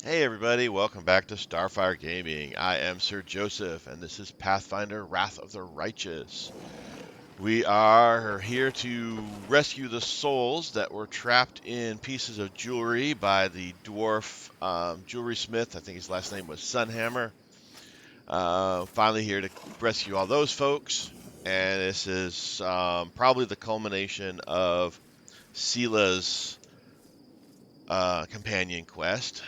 Hey everybody, welcome back to Starfyre Gaming. I am Sir Joseph, and this is Pathfinder Wrath of the Righteous. We are here to rescue the souls that were trapped in pieces of jewelry by the dwarf jewelry smith. I think his last name was Sunhammer. Finally here to rescue all those folks, and this is probably the culmination of Sela's companion quest.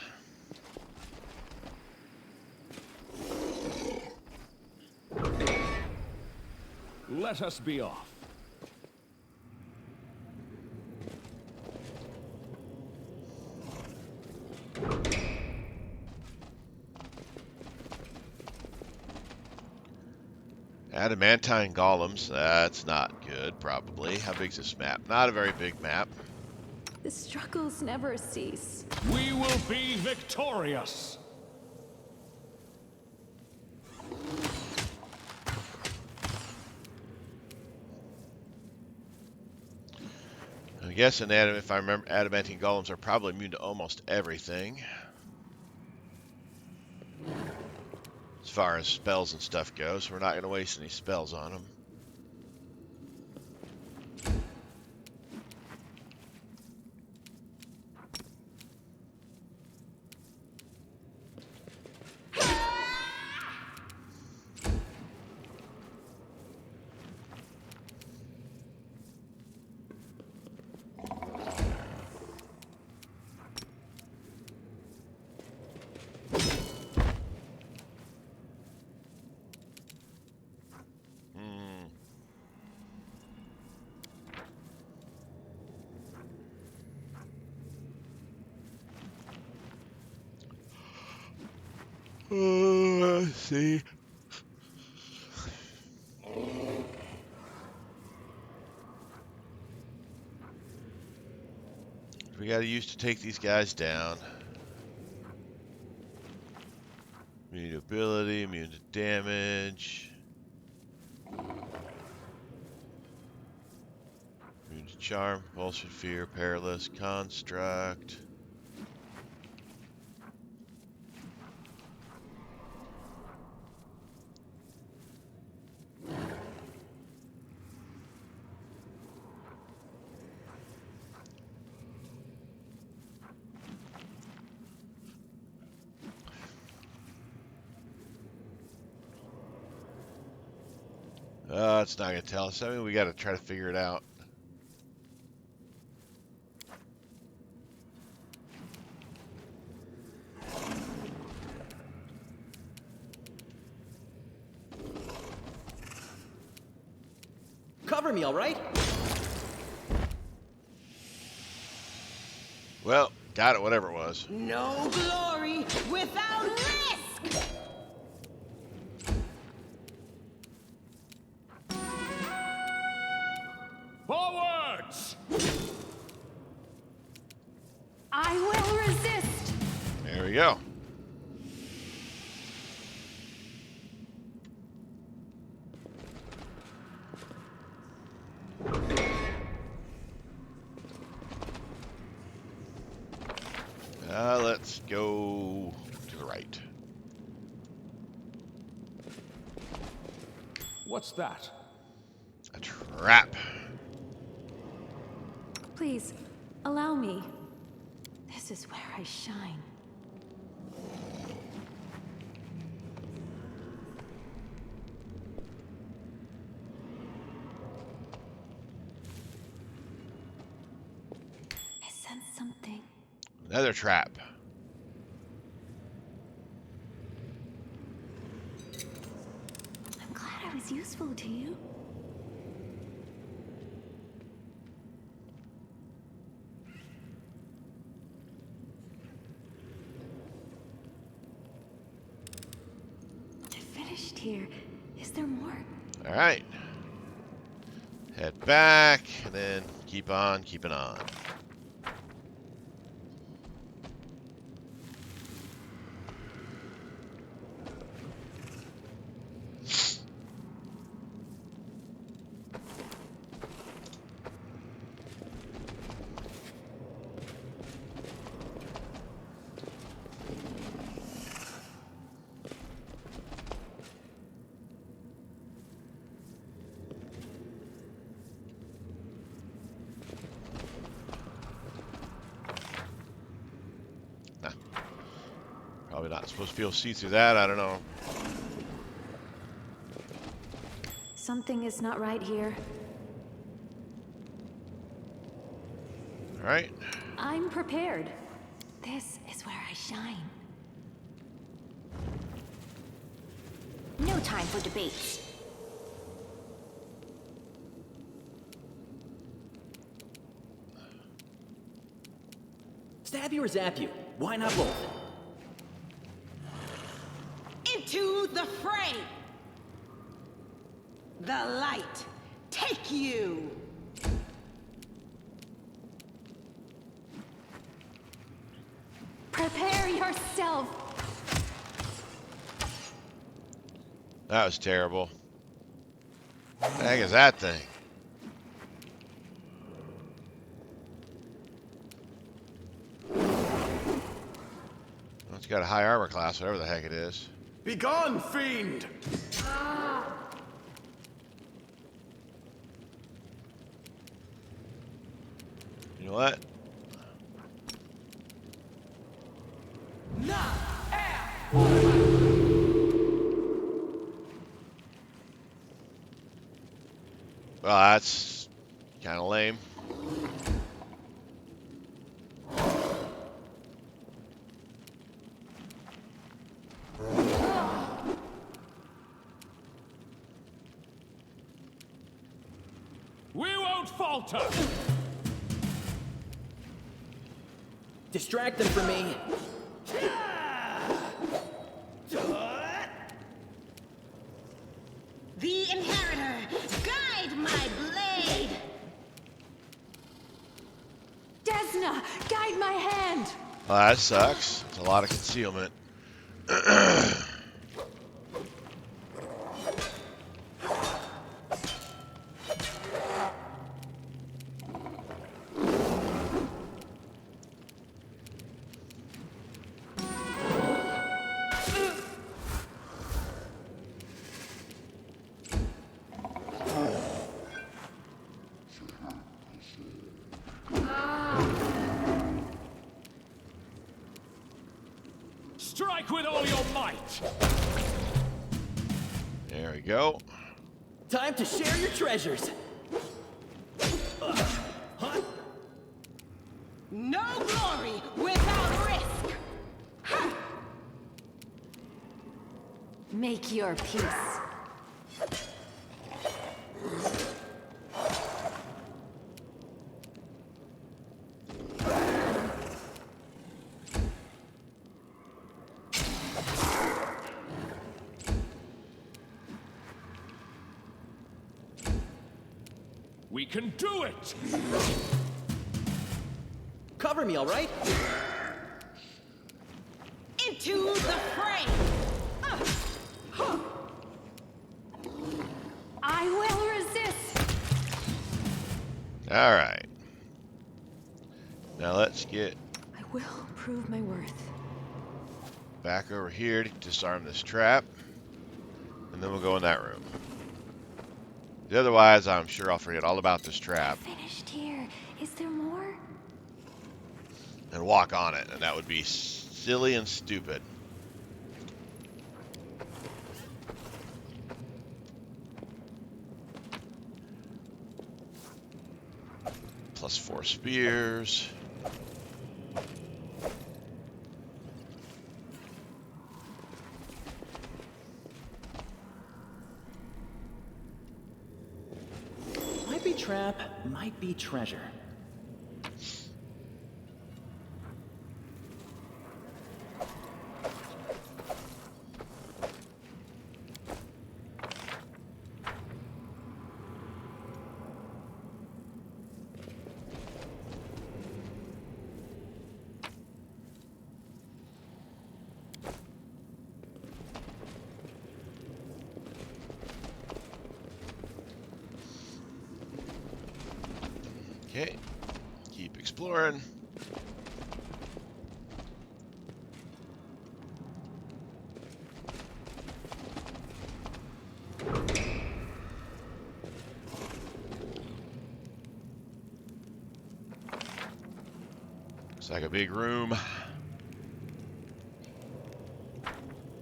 Let us be off. Adamantine golems, that's not good, probably. How big's this map? Not a very big map. The struggles never cease. We will be victorious. I guess if I remember, adamantine golems are probably immune to almost everything. As far as spells and stuff goes, we're not going to waste any spells on them. Let's see. We got to use to take these guys down. Immune to ability, immune to damage. Immune to charm, compulsion, fear, perilous, construct. It's not going to tell us. I mean, we got to try to figure it out. Cover me, all right? Well, got it, whatever it was. No glory without risk! Forwards! I will resist! There we go. Let's go to the right. What's that? A trap. Please, allow me. This is where I shine. I sense something. Another trap. I'm glad I was useful to you. I finished here. Is there more? All right. Head back, and then keep on keeping on. Nah, probably not supposed to be able to see through that. I don't know. Something is not right here. All right. I'm prepared. This is where I shine. No time for debates. Stab you or zap you? Why not both? Into the fray! The light, take you! Prepare yourself! That was terrible. What the heck is that thing? Well, it's got a high armor class, whatever the heck it is. Begone, fiend! You know what? Well, that's kind of lame. We won't falter! Distract them from me. The Inheritor, guide my blade! Desna, guide my hand! Well, that sucks. It's a lot of concealment. Strike with all your might! There we go. Time to share your treasures. No glory without risk! Ha! Make your peace. We can do it! Cover me, all right? Into the fray! I will resist! All right. Now let's get I will prove my worth. back over here to disarm this trap. And then we'll go in that room. Otherwise, I'm sure I'll forget all about this trap Finished here. Is there more? and walk on it. And that would be silly and stupid. Plus 4 spears. Might be trap, might be treasure. Okay, keep exploring. Looks like a big room.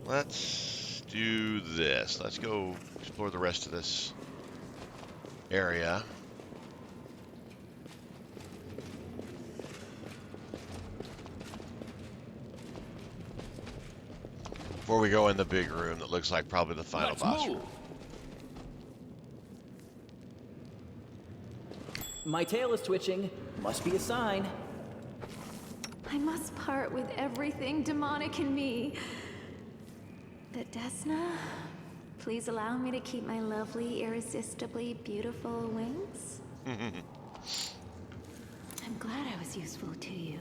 Let's do this. Let's go explore the rest of this area. Before we go in the big room that looks like probably the final Let's boss move. room. My tail is twitching. Must be a sign. I must part with everything demonic in me. But Desna, please allow me to keep my lovely, irresistibly beautiful wings. I'm glad I was useful to you.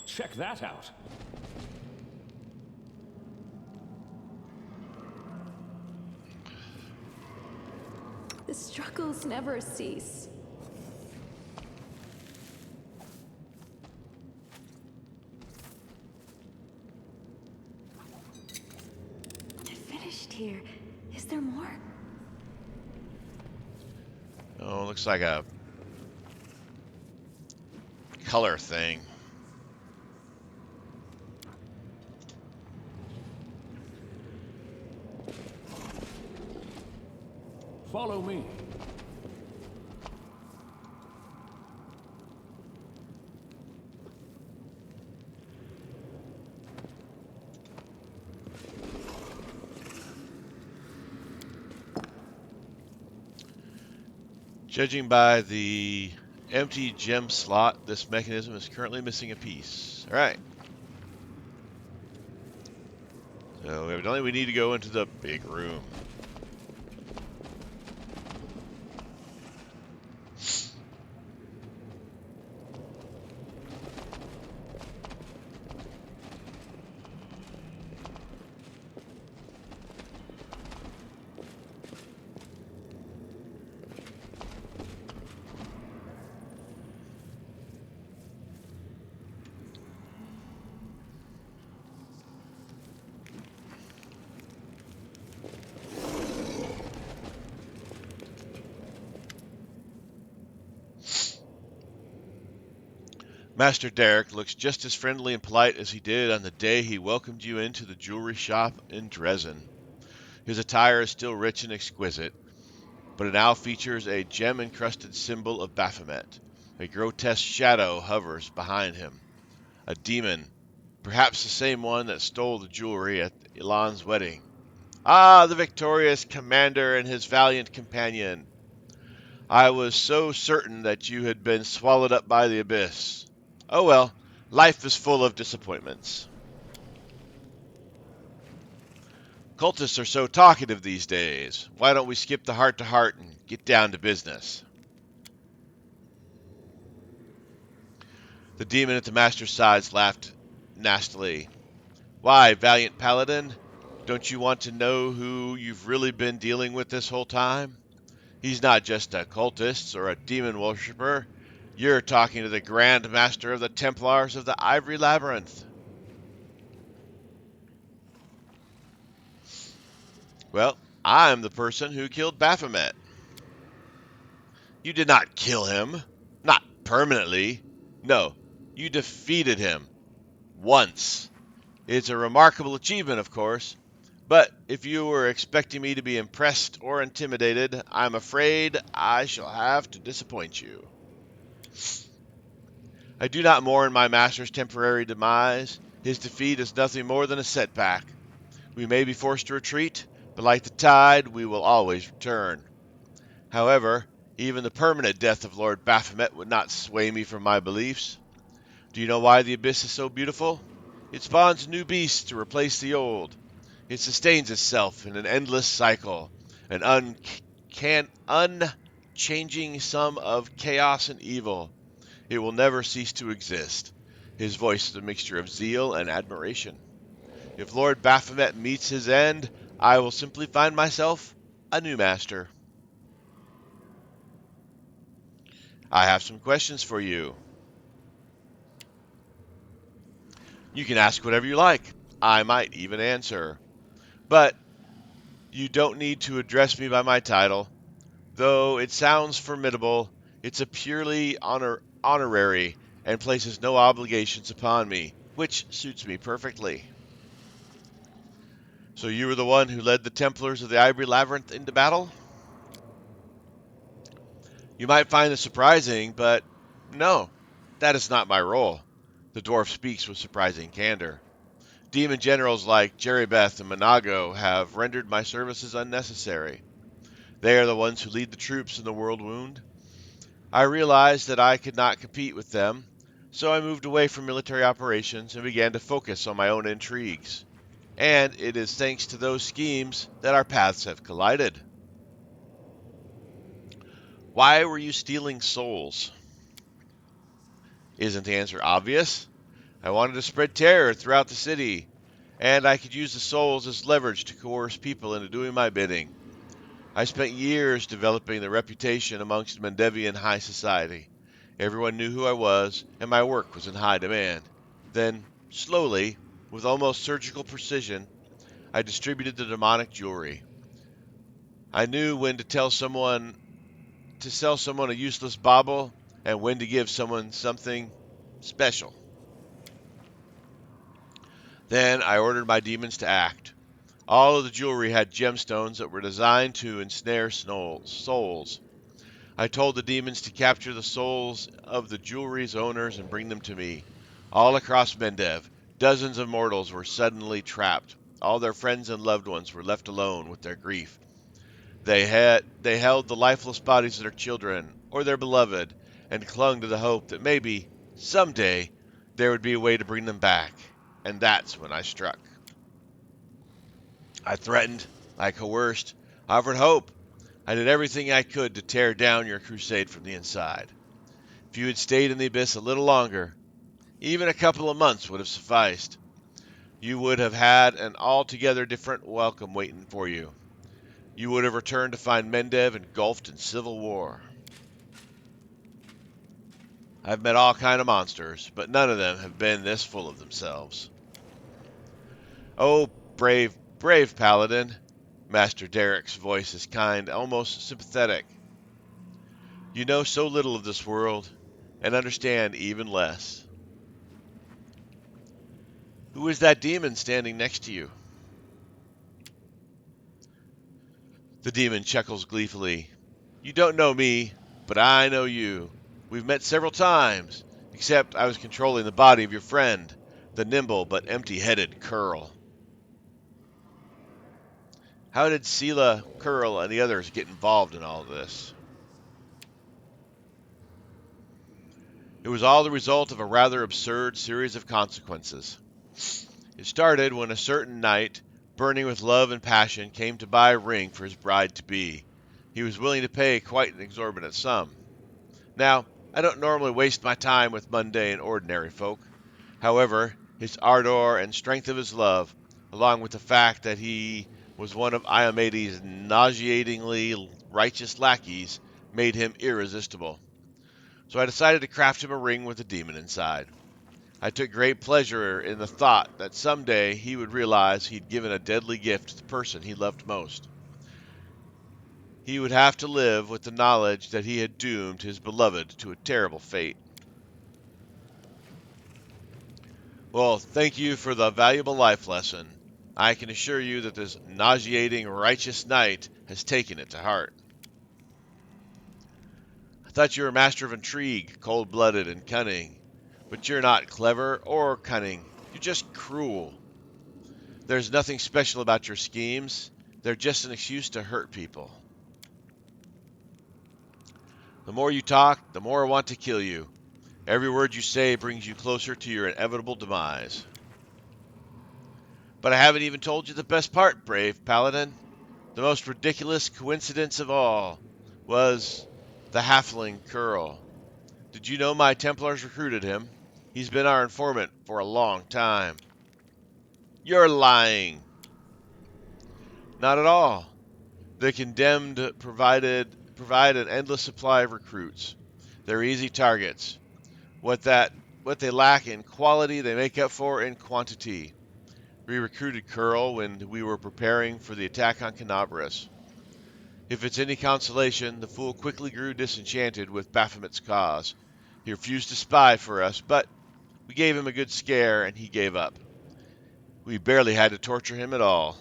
Check that out. The struggles never cease. I finished here. Is there more? Oh, looks like a color thing. Follow me. Judging by the empty gem slot, this mechanism is currently missing a piece. All right. So evidently we need to go into the big room. Master Derek looks just as friendly and polite as he did on the day he welcomed you into the jewelry shop in Dresden. His attire is still rich and exquisite, but it now features a gem-encrusted symbol of Baphomet. A grotesque shadow hovers behind him. A demon, perhaps the same one that stole the jewelry at Elan's wedding. Ah, the victorious commander and his valiant companion. I was so certain that you had been swallowed up by the abyss. Oh well, life is full of disappointments. Cultists are so talkative these days. Why don't we skip the heart-to-heart and get down to business? The demon at the master's side laughed nastily. Why, valiant paladin? Don't you want to know who you've really been dealing with this whole time? He's not just a cultist or a demon worshipper. You're talking to the Grand Master of the Templars of the Ivory Labyrinth. Well, I'm the person who killed Baphomet. You did not kill him. Not permanently. No, you defeated him. Once. It's a remarkable achievement, of course. But if you were expecting me to be impressed or intimidated, I'm afraid I shall have to disappoint you. I do not mourn my master's temporary demise. His defeat is nothing more than a setback. We may be forced to retreat, but like the tide, we will always return. However, even the permanent death of Lord Baphomet would not sway me from my beliefs. Do you know why the abyss is so beautiful? It spawns new beasts to replace the old. It sustains itself in an endless cycle, an unchanging sum of chaos and evil. It will never cease to exist. His voice is a mixture of zeal and admiration. If Lord Baphomet meets his end, I will simply find myself a new master. I have some questions for you. You can ask whatever you like. I might even answer. But You don't need to address me by my title. Though it sounds formidable, it's a purely honorary and places no obligations upon me, which suits me perfectly. So you were the one who led the Templars of the Ivory Labyrinth into battle? You might find this surprising, but no, that is not my role. The dwarf speaks with surprising candor. Demon generals like Jerrybeth and Monago have rendered my services unnecessary. They are the ones who lead the troops in the World Wound. I realized that I could not compete with them, so I moved away from military operations and began to focus on my own intrigues. And it is thanks to those schemes that our paths have collided. Why were you stealing souls? Isn't the answer obvious? I wanted to spread terror throughout the city, and I could use the souls as leverage to coerce people into doing my bidding. I spent years developing the reputation amongst Mendevian high society. Everyone knew who I was, and my work was in high demand. Then, slowly, with almost surgical precision, I distributed the demonic jewelry. I knew when to sell someone a useless bauble and when to give someone something special. Then I ordered my demons to act. All of the jewelry had gemstones that were designed to ensnare souls. I told the demons to capture the souls of the jewelry's owners and bring them to me. All across Mendev, dozens of mortals were suddenly trapped. All their friends and loved ones were left alone with their grief. They held the lifeless bodies of their children or their beloved and clung to the hope that maybe, someday, there would be a way to bring them back. And that's when I struck. I threatened, I coerced, I offered hope. I did everything I could to tear down your crusade from the inside. If you had stayed in the abyss a little longer, even a couple of months would have sufficed. You would have had an altogether different welcome waiting for you. You would have returned to find Mendev engulfed in civil war. I've met all kind of monsters, but none of them have been this full of themselves. Oh, brave, brave paladin. Master Derek's voice is kind, almost sympathetic. You know so little of this world, and understand even less. Who is that demon standing next to you? The demon chuckles gleefully. You don't know me, but I know you. We've met several times, except I was controlling the body of your friend, the nimble but empty-headed Curl. How did Sela, Curl, and the others get involved in all this? It was all the result of a rather absurd series of consequences. It started when a certain knight, burning with love and passion, came to buy a ring for his bride-to-be. He was willing to pay quite an exorbitant sum. Now, I don't normally waste my time with mundane, ordinary folk. However, his ardor and strength of his love, along with the fact that he was one of Iomede's nauseatingly righteous lackeys, made him irresistible. So I decided to craft him a ring with a demon inside. I took great pleasure in the thought that someday he would realize he'd given a deadly gift to the person he loved most. He would have to live with the knowledge that he had doomed his beloved to a terrible fate. Well, thank you for the valuable life lesson. I can assure you that this nauseating righteous knight has taken it to heart. I thought you were a master of intrigue, cold-blooded and cunning. But you're not clever or cunning. You're just cruel. There's nothing special about your schemes. They're just an excuse to hurt people. The more you talk, the more I want to kill you. Every word you say brings you closer to your inevitable demise. But I haven't even told you the best part, brave paladin. The most ridiculous coincidence of all was the halfling Curl. Did you know my Templars recruited him? He's been our informant for a long time. You're lying. Not at all. The condemned provide an endless supply of recruits. They're easy targets. What they lack in quality, they make up for in quantity. We recruited Curl when we were preparing for the attack on Canabras. If it's any consolation, the fool quickly grew disenchanted with Baphomet's cause. He refused to spy for us, but we gave him a good scare and he gave up. We barely had to torture him at all.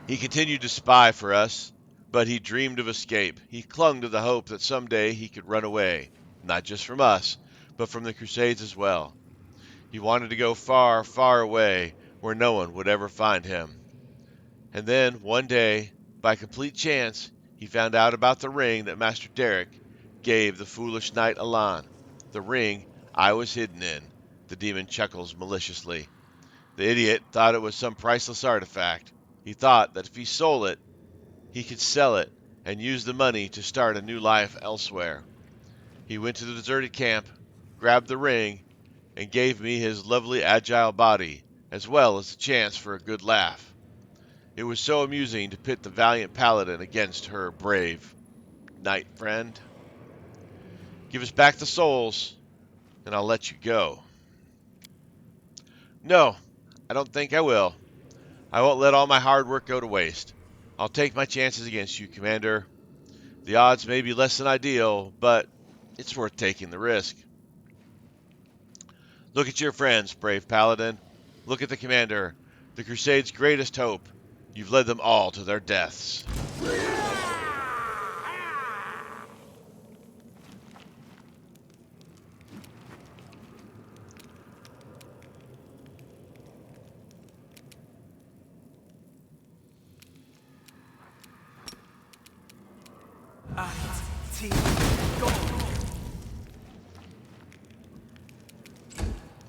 He continued to spy for us, but he dreamed of escape. He clung to the hope that someday he could run away, not just from us, but from the Crusades as well. He wanted to go far, far away, where no one would ever find him. And then, one day, by complete chance, he found out about the ring that Master Derek gave the foolish knight Alan. The ring I was hidden in, the demon chuckles maliciously. The idiot thought it was some priceless artifact. He thought that if he sold it, he could sell it and use the money to start a new life elsewhere. He went to the deserted camp, grabbed the ring, and gave me his lovely agile body, as well as the chance for a good laugh. It was so amusing to pit the valiant paladin against her brave knight friend. Give us back the souls, and I'll let you go. No, I don't think I will. I won't let all my hard work go to waste. I'll take my chances against you, Commander. The odds may be less than ideal, but it's worth taking the risk. Look at your friends, brave paladin. Look at the Commander, the Crusade's greatest hope. You've led them all to their deaths.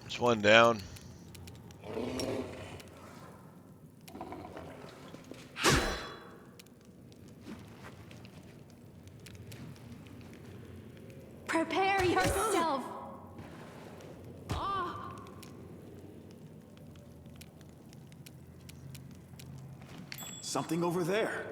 There's one down. Prepare yourself. Something over there.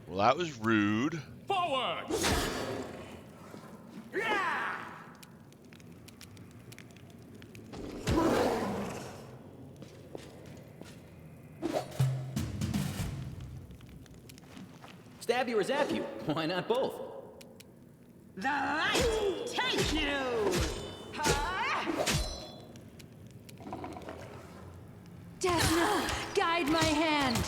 Well, that was rude. Forward! Stab you or zap you. Why not both? The light take you! Desna, guide my hand.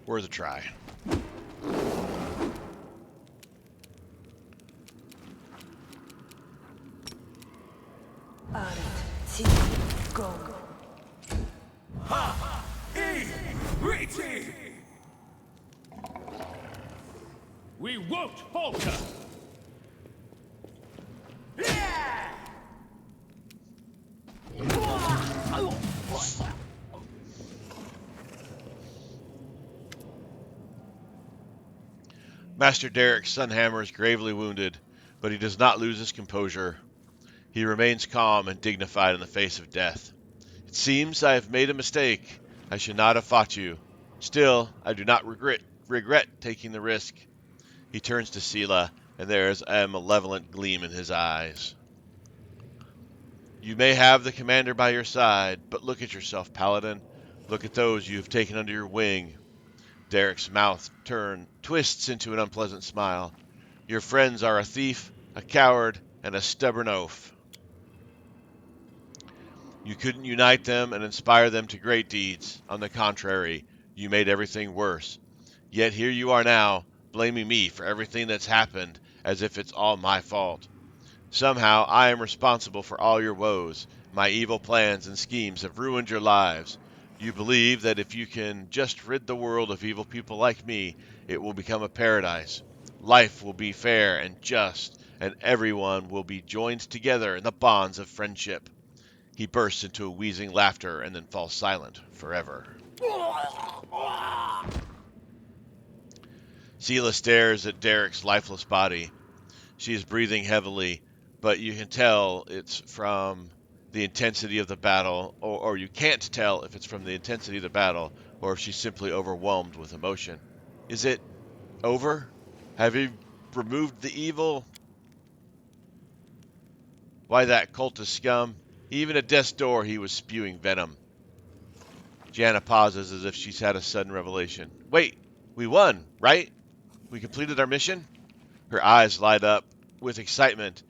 Worth a try. We won't falter! Master Derek Sunhammer is gravely wounded, but he does not lose his composure. He remains calm and dignified in the face of death. It seems I have made a mistake. I should not have fought you. Still, I do not regret taking the risk. He turns to Sela, and there is a malevolent gleam in his eyes. You may have the commander by your side, but look at yourself, Paladin. Look at those you have taken under your wing. Derek's mouth twists into an unpleasant smile. Your friends are a thief, a coward, and a stubborn oaf. You couldn't unite them and inspire them to great deeds. On the contrary, you made everything worse. Yet here you are now, blaming me for everything that's happened, as if it's all my fault. Somehow I am responsible for all your woes. My evil plans and schemes have ruined your lives. You believe that if you can just rid the world of evil people like me, it will become a paradise. Life will be fair and just, and everyone will be joined together in the bonds of friendship. He bursts into a wheezing laughter and then falls silent forever. Sela stares at Derek's lifeless body. She is breathing heavily, but you can tell it's from the intensity of the battle, or you can't tell if it's from the intensity of the battle or if she's simply overwhelmed with emotion. Is it over? Have you removed the evil? Why, that cultist scum. Even at death's door he was spewing venom. Jana pauses as if she's had a sudden revelation. Wait, we won, right? We completed our mission? Her eyes light up with excitement,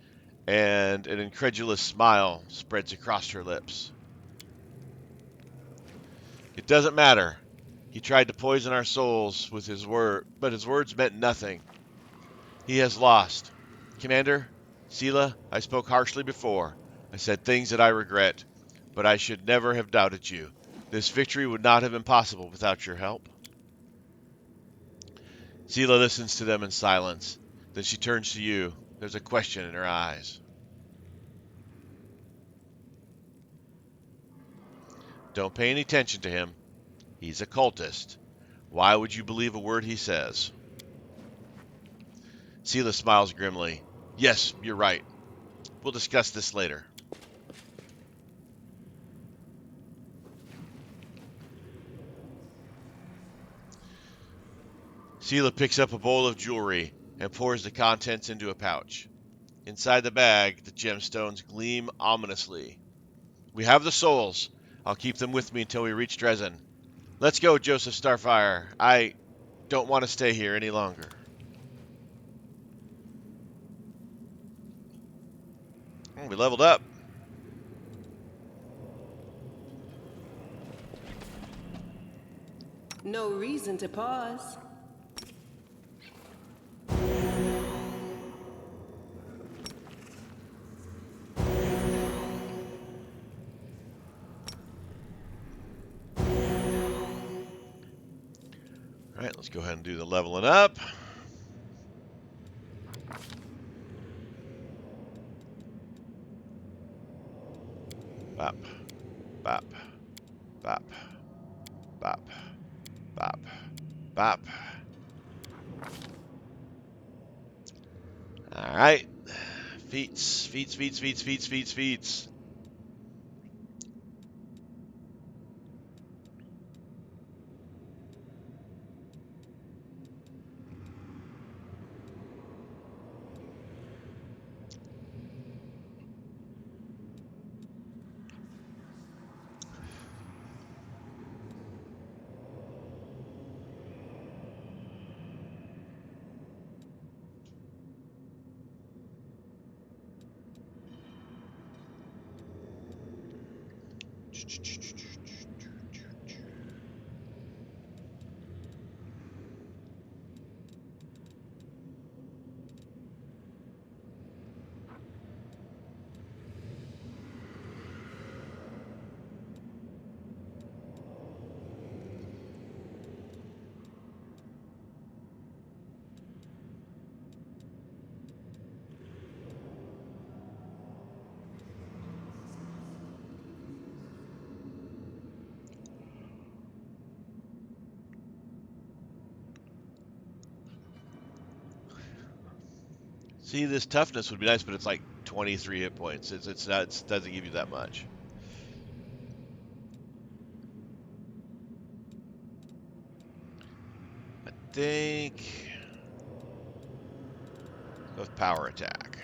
and an incredulous smile spreads across her lips. It doesn't matter. He tried to poison our souls with his word, but his words meant nothing. He has lost. Commander, Sela, I spoke harshly before. I said things that I regret, but I should never have doubted you. This victory would not have been possible without your help. Sela listens to them in silence. Then she turns to you. There's a question in her eyes. Don't pay any attention to him. He's a cultist. Why would you believe a word he says? Sela smiles grimly. Yes, you're right. We'll discuss this later. Sela picks up a bowl of jewelry and pours the contents into a pouch. Inside the bag, the gemstones gleam ominously. We have the souls. I'll keep them with me until we reach Dresden. Let's go, Joseph Starfyre. I don't want to stay here any longer. We leveled up. No reason to pause. All right, let's go ahead and do the leveling up. Bop, bop, bop, bop, bop, bop. All right. Feats. See, this toughness would be nice, but it's like 23 hit points. It's not. It doesn't give you that much. I think go with power attack.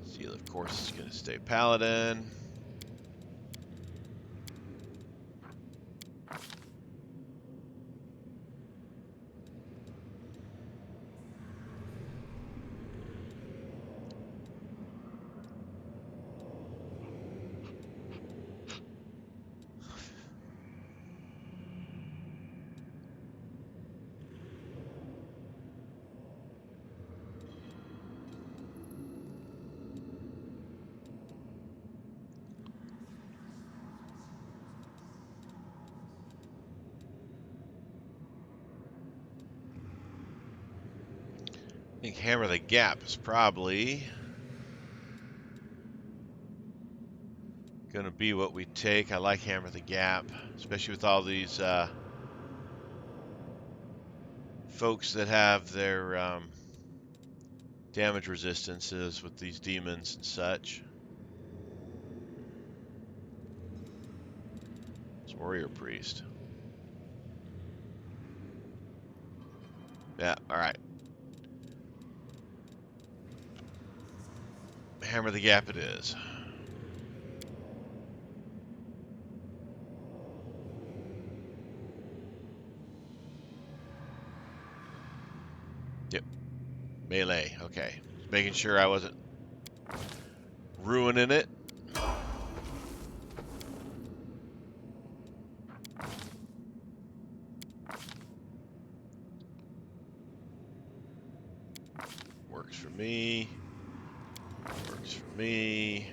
Seal, of course, is going to stay paladin. think Hammer the Gap is probably going to be what we take. I like Hammer the Gap, especially with all these folks that have their damage resistances with these demons and such. It's Warrior Priest. Yeah, alright. Hammer the Gap it is. Yep. Melee, okay. Just making sure I wasn't ruining it. Works for me. Works for me.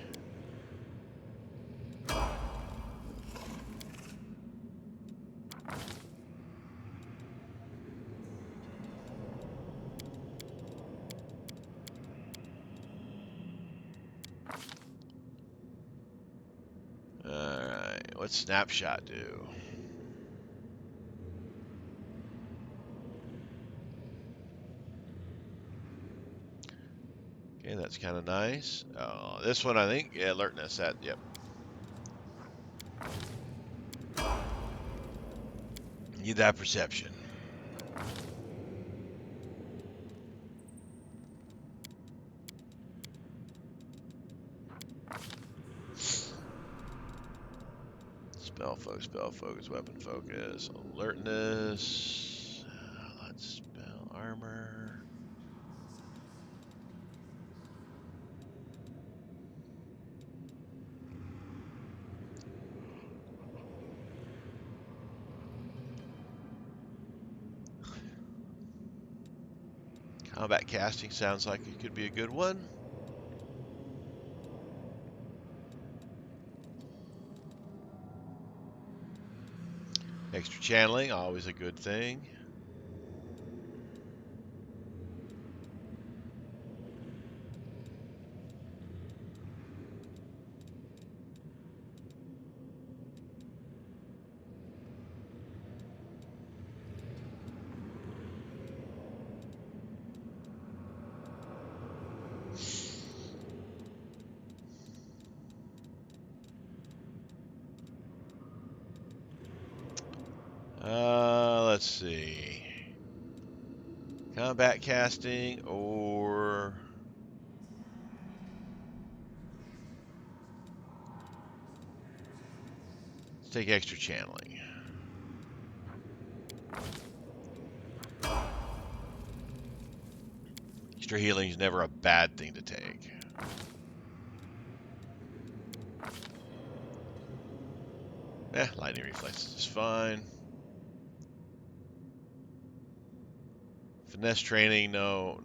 Alright, what's Snapshot do? Okay, that's kind of nice. Oh, this one I think, yeah, alertness, that, yep. Need that perception. Spell focus, weapon focus, alertness. Let's spell armor. Combat casting sounds like it could be a good one. Extra channeling, always a good thing. Let's see. Combat casting or let's take extra channeling. Extra healing is never a bad thing to take. Lightning reflexes is fine. Finesse training, no.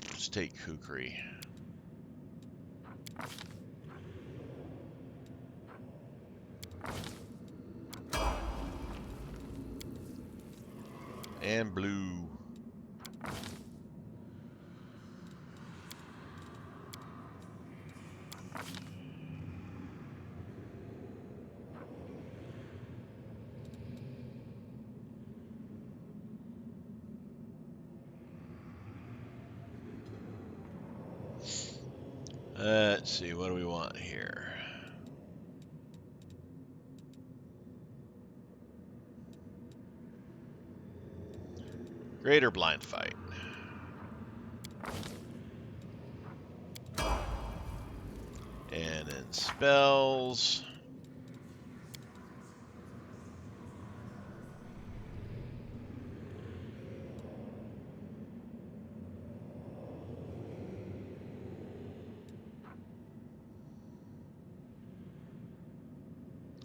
Let's take Kukri. And blue. Let's see, what do we want here? Greater blind fight. And then spells.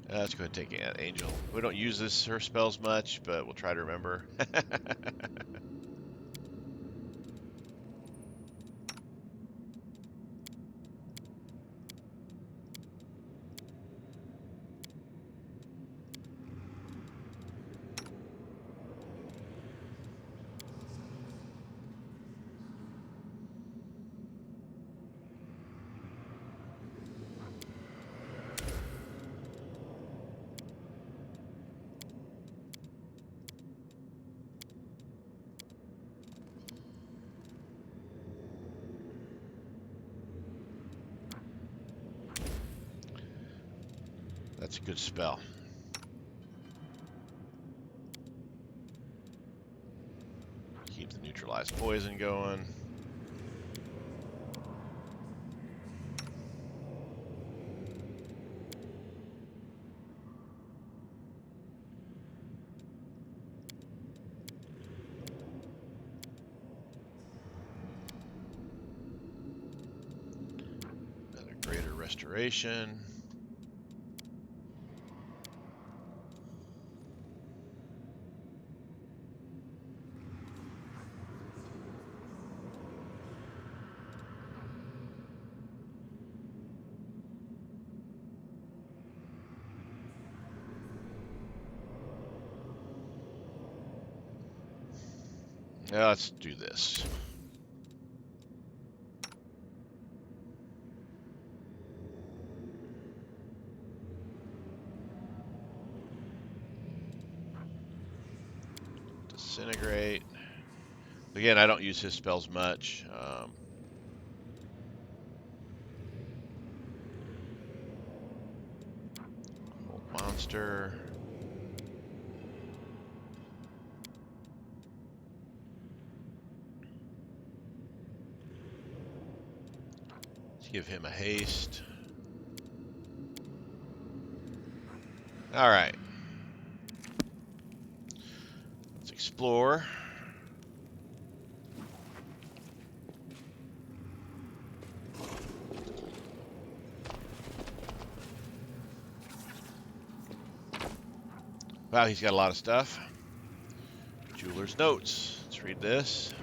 Let's go ahead and take Angel. We don't use her spells much, but we'll try to remember. That's a good spell. Keep the neutralized poison going. Another greater restoration. Now let's do this. Disintegrate. Again, I don't use his spells much. Monster. Let's give him a haste. All right. Let's explore. Wow, he's got a lot of stuff. Jeweler's Notes. Let's read this.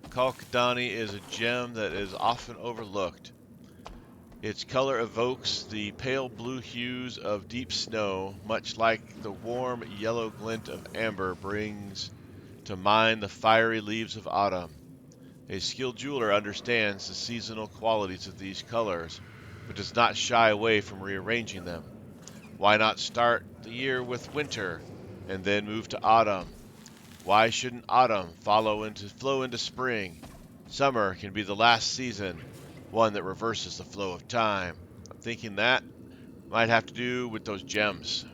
Kalkadani is a gem that is often overlooked. Its color evokes the pale blue hues of deep snow, much like the warm yellow glint of amber brings to mind the fiery leaves of autumn. A skilled jeweler understands the seasonal qualities of these colors, but does not shy away from rearranging them. Why not start the year with winter and then move to autumn? Why shouldn't autumn flow into spring? Summer can be the last season, one that reverses the flow of time. I'm thinking that might have to do with those gems.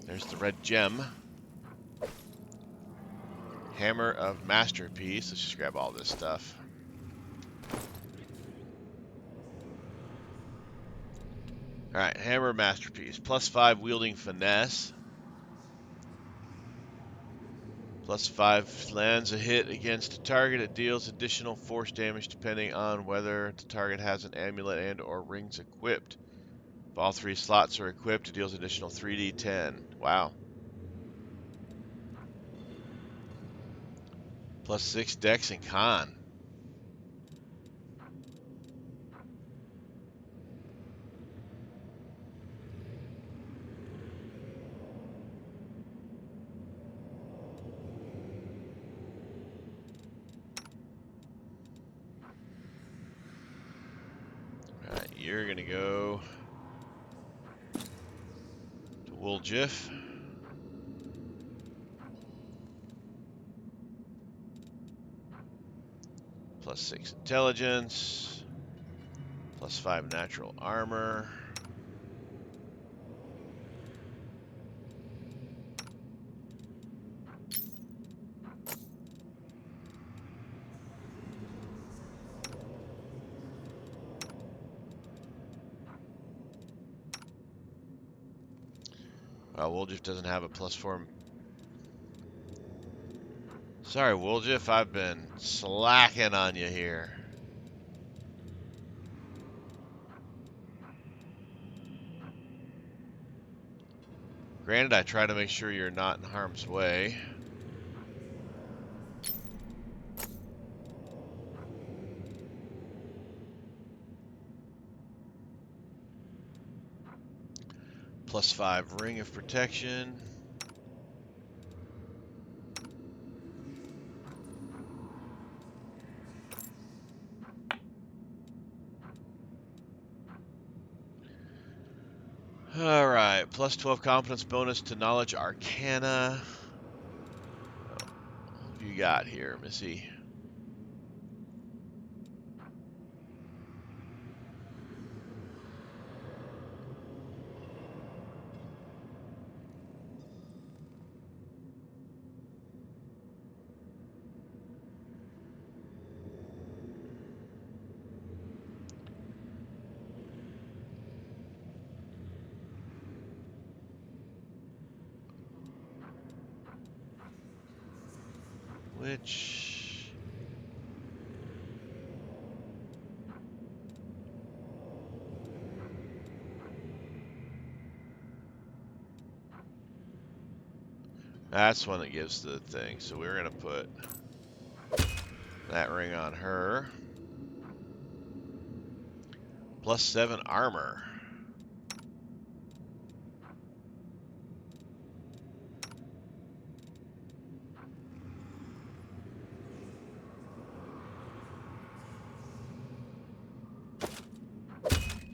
There's the red gem. Hammer of Masterpiece. Let's just grab all this stuff. Alright, Hammer of Masterpiece. +5 wielding finesse. +5 lands a hit against a target. It deals additional force damage depending on whether the target has an amulet and or rings equipped. If all 3 slots are equipped, it deals additional 3d10. Wow. +6 dex and con. Alright, you're gonna go to Wooljiff. +6 intelligence. +5 natural armor. Wooljiff doesn't have a +4. Sorry, Wooljiff, I've been slacking on you here. Granted, I try to make sure you're not in harm's way. +5 ring of protection. All right, +12 confidence bonus to knowledge arcana. What have you got here, Missy? Which... That's one that gives the thing. So we're going to put that ring on her. +7 armor.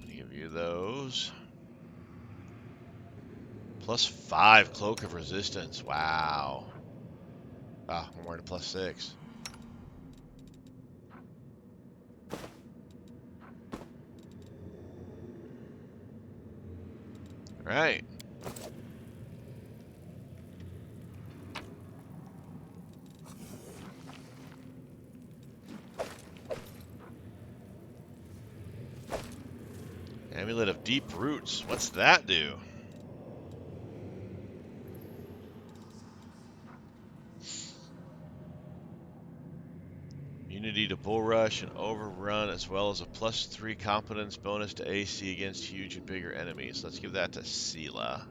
Give you those. +5 cloak of resistance. Wow. Ah, I'm wearing a +6. All right. Amulet of Deep Roots. What's that do? Immunity to Bull Rush and Overrun, as well as a +3 competence bonus to AC against huge and bigger enemies. Let's give that to Sela.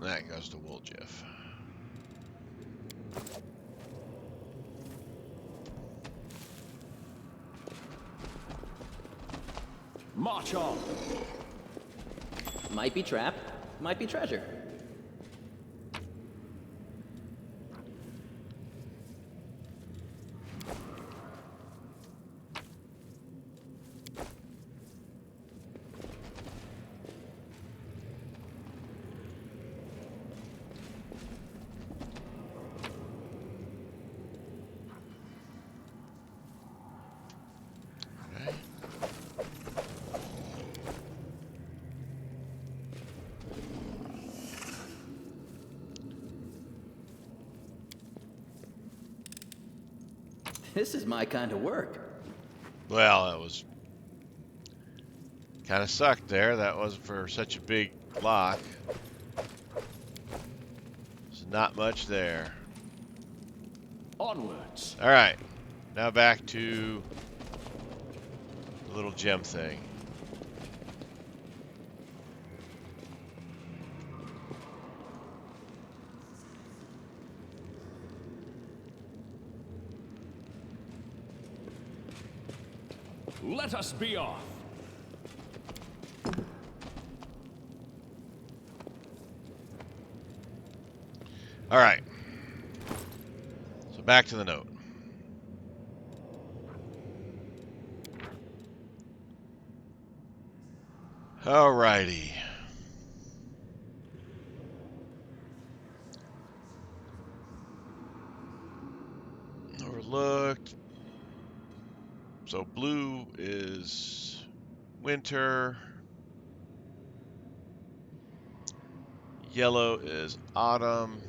That goes to Wooljeff. March on. Might be trap, might be treasure. Okay. This is my kind of work. Well, that was kind of sucked there. That was for such a big block. There's not much there. Onwards. All right. Now back to the little gem thing. Let us be off. All right. So back to the note. All righty. Overlooked. So blue is winter. Yellow is autumn.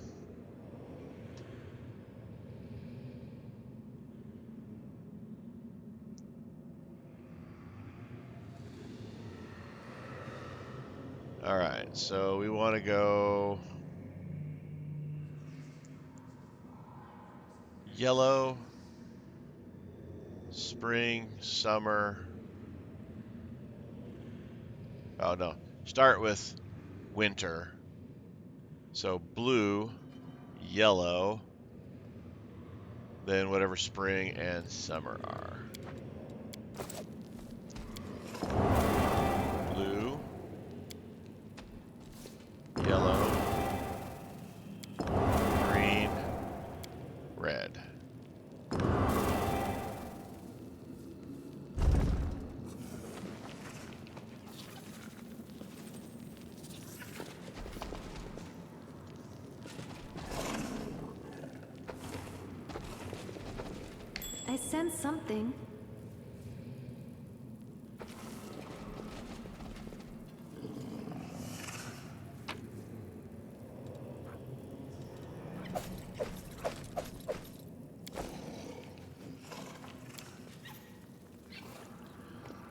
All right, so we want to go yellow, spring, summer. Oh no, start with winter. So blue, yellow, then whatever spring and summer are. Blue, yellow, green, red. I sense something.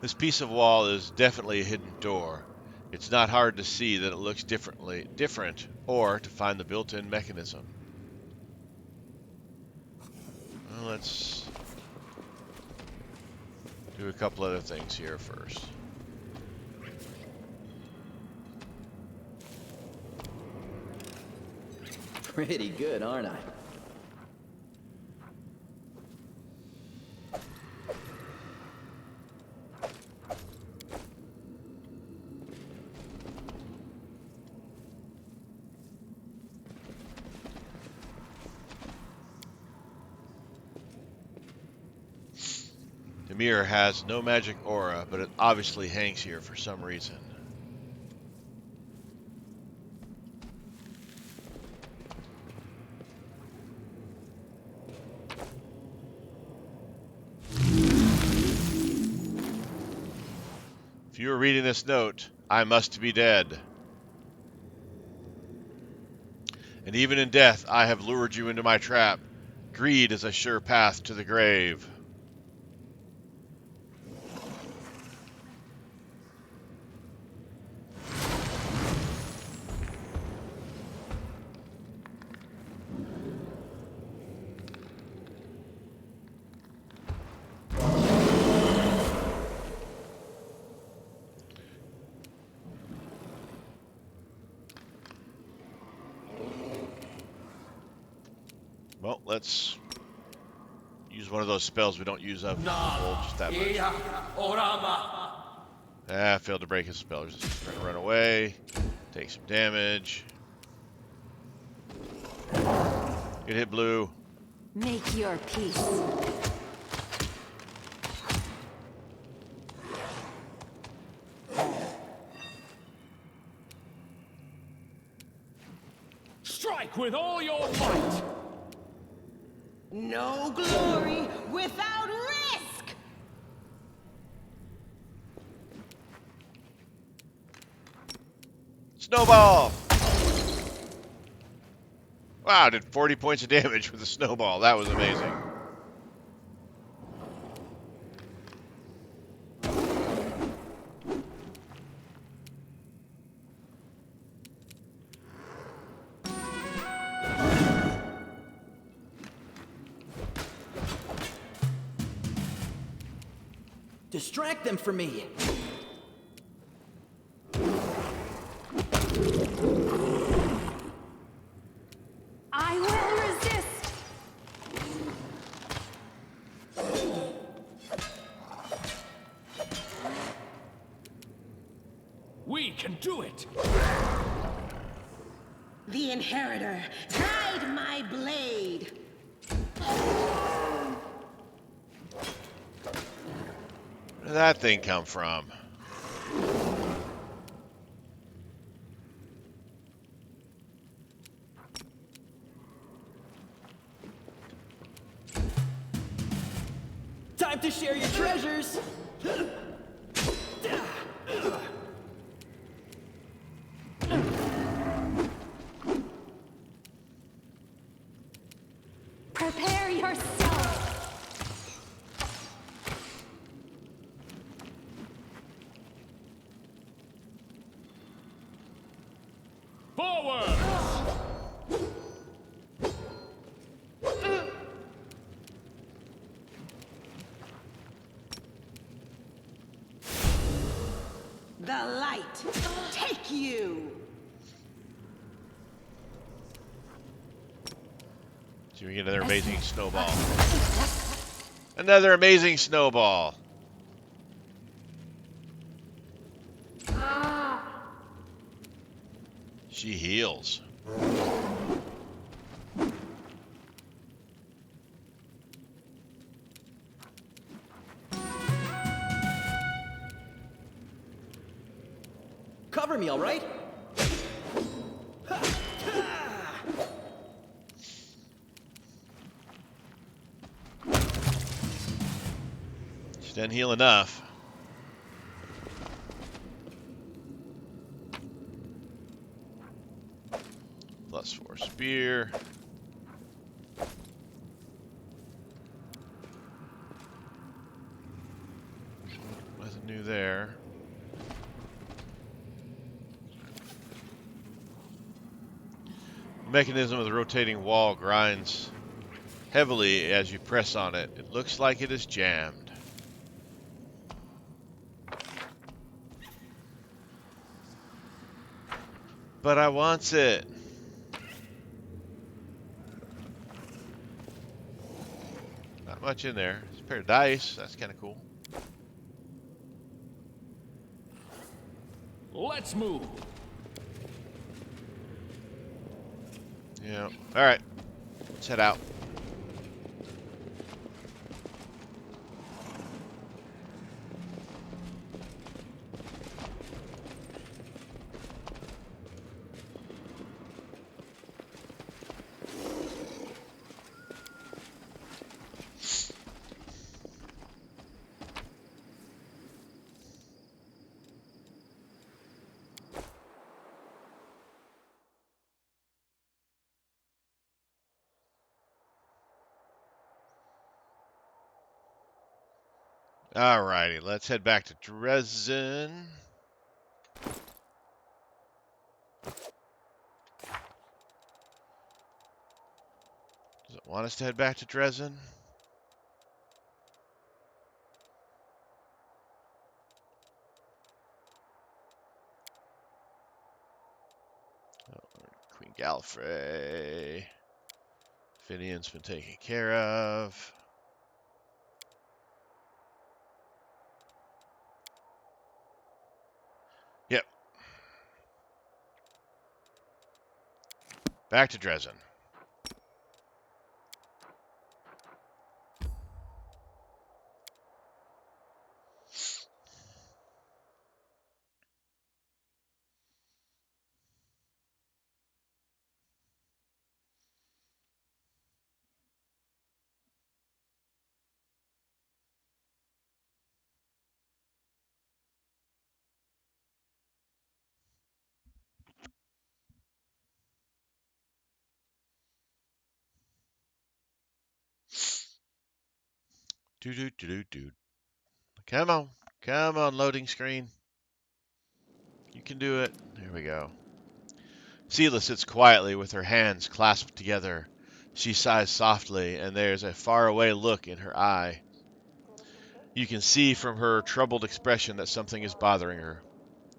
This piece of wall is definitely a hidden door. It's not hard to see that it looks different, or to find the built-in mechanism. Well, let's do a couple other things here first. Pretty good, aren't I? The mirror has no magic aura, but it obviously hangs here for some reason. If you are reading this note, I must be dead. And even in death, I have lured you into my trap. Greed is a sure path to the grave. Well, let's use one of those spells we don't use up just that much. Ah, failed to break his spell. Just gonna run away, take some damage. Get hit, blue. Make your peace. Strike with all your might! No glory without risk! Snowball! Wow, I did 40 points of damage with a snowball. That was amazing. Distract them for me. I will resist. We can do it! The Inheritor, guide my blade! Where did that thing come from? Time to share your treasures! Prepare yourself. Forward! The light take you. So we get another amazing snowball. Another amazing snowball. She heals. Cover me, all right? She doesn't heal enough. +4 spear. Nothing new there. The mechanism of the rotating wall grinds heavily as you press on it. It looks like it is jammed. But I wants it. Not much in there. It's a pair of dice. That's kind of cool. Let's move. Yeah. All right. Let's head out. Alrighty, let's head back to Dresden. Does it want us to head back to Dresden? Oh, Queen Gallifrey. Finian's been taken care of. Yep. Back to Dresden. Do. Come on. Come on, loading screen. You can do it. There we go. Seela sits quietly with her hands clasped together. She sighs softly, and there's a faraway look in her eye. You can see from her troubled expression that something is bothering her.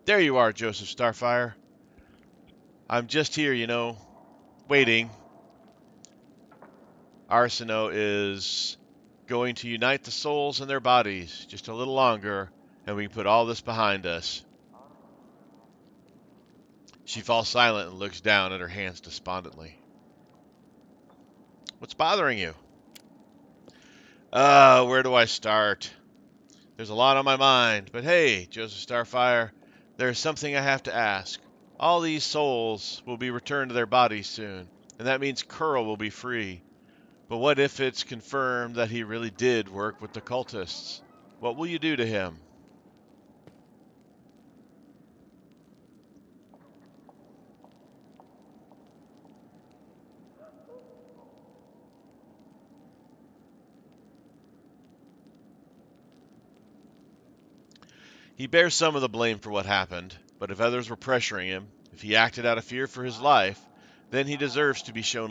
There you are, Joseph Starfyre. I'm just here, waiting. Arsino is going to unite the souls and their bodies just a little longer, and we can put all this behind us. She falls silent and looks down at her hands despondently. What's bothering you? Where do I start? There's a lot on my mind, but hey, Joseph Starfyre, there's something I have to ask. All these souls will be returned to their bodies soon, and that means Curl will be free. But what if it's confirmed that he really did work with the cultists? What will you do to him? He bears some of the blame for what happened, but if others were pressuring him, If he acted out of fear for his life, then he deserves to be shown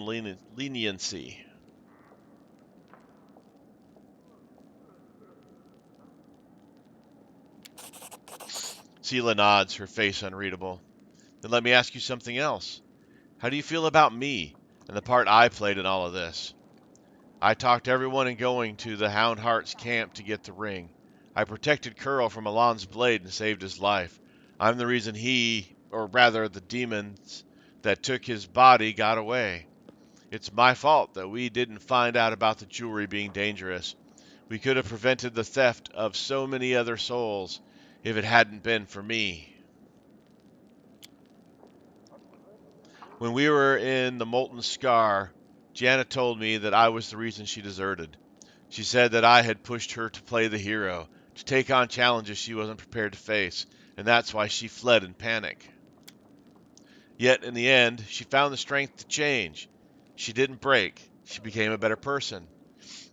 leniency. Sela nods, her face unreadable. Then let me ask you something else. How do you feel about me and the part I played in all of this? I talked everyone in going to the Hound Heart's camp to get the ring. I protected Curl from Alon's blade and saved his life. I'm the reason he, or rather the demons that took his body, got away. It's my fault that we didn't find out about the jewelry being dangerous. We could have prevented the theft of so many other souls if it hadn't been for me. When we were in the Molten Scar, Jana told me that I was the reason she deserted. She said that I had pushed her to play the hero, to take on challenges she wasn't prepared to face, and that's why she fled in panic. Yet, in the end, she found the strength to change. She didn't break. She became a better person.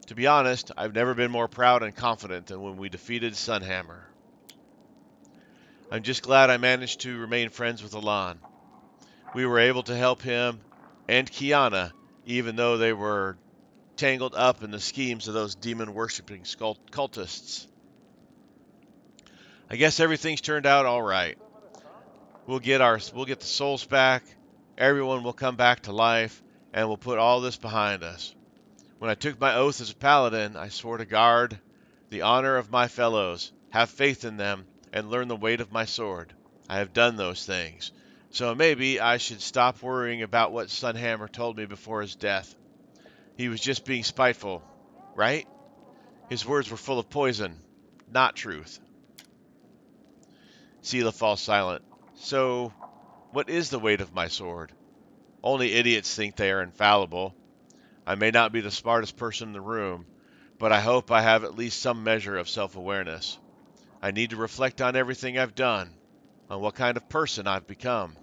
To be honest, I've never been more proud and confident than when we defeated Sunhammer. I'm just glad I managed to remain friends with Alon. We were able to help him and Kiana, even though they were tangled up in the schemes of those demon-worshipping cultists. I guess everything's turned out all right. We'll get the souls back. Everyone will come back to life, and we'll put all this behind us. When I took my oath as a paladin, I swore to guard the honor of my fellows, have faith in them, and learn the weight of my sword. I have done those things. So maybe I should stop worrying about what Sunhammer told me before his death. He was just being spiteful, right? His words were full of poison, not truth. Sela falls silent. So, what is the weight of my sword? Only idiots think they are infallible. I may not be the smartest person in the room, but I hope I have at least some measure of self-awareness. I need to reflect on everything I've done, on what kind of person I've become.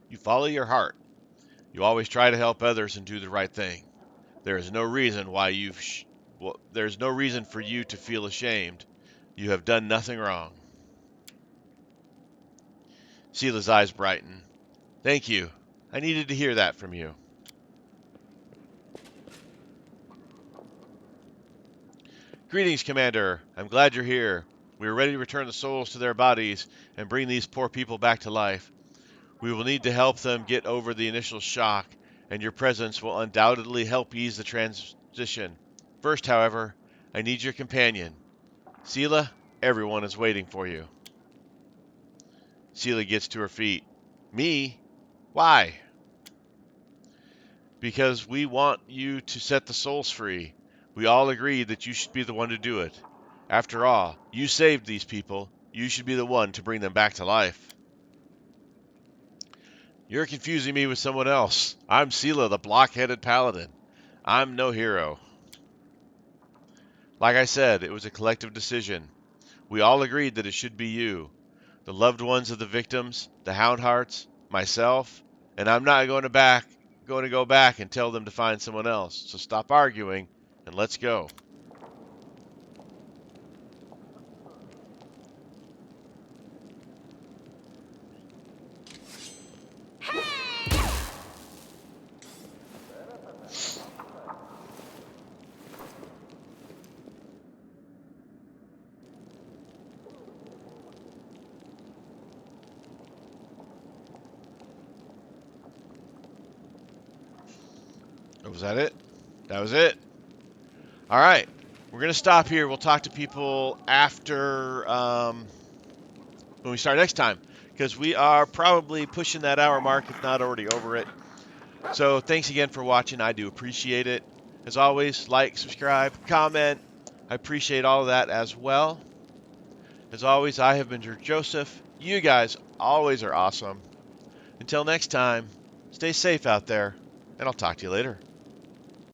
You follow your heart. You always try to help others and do the right thing. There is no reason there's no reason for you to feel ashamed. You have done nothing wrong. Sela's eyes brighten. Thank you. I needed to hear that from you. Greetings, Commander. I'm glad you're here. We are ready to return the souls to their bodies and bring these poor people back to life. We will need to help them get over the initial shock, and your presence will undoubtedly help ease the transition. First, however, I need your companion. Sela, everyone is waiting for you. Sela gets to her feet. Me? Why? Because we want you to set the souls free. We all agreed that you should be the one to do it. After all, you saved these people. You should be the one to bring them back to life. You're confusing me with someone else. I'm Sela, the block-headed paladin. I'm no hero. Like I said, it was a collective decision. We all agreed that it should be you. The loved ones of the victims, the Hound Hearts, myself, and I'm not going to go back and tell them to find someone else. So stop arguing and let's go. Was that it? That was it. All right. We're going to stop here. We'll talk to people after when we start next time, because we are probably pushing that hour mark, if not already over it. So thanks again for watching. I do appreciate it. As always, like, subscribe, comment. I appreciate all of that as well. As always, I have been Joseph. You guys always are awesome. Until next time, stay safe out there, and I'll talk to you later.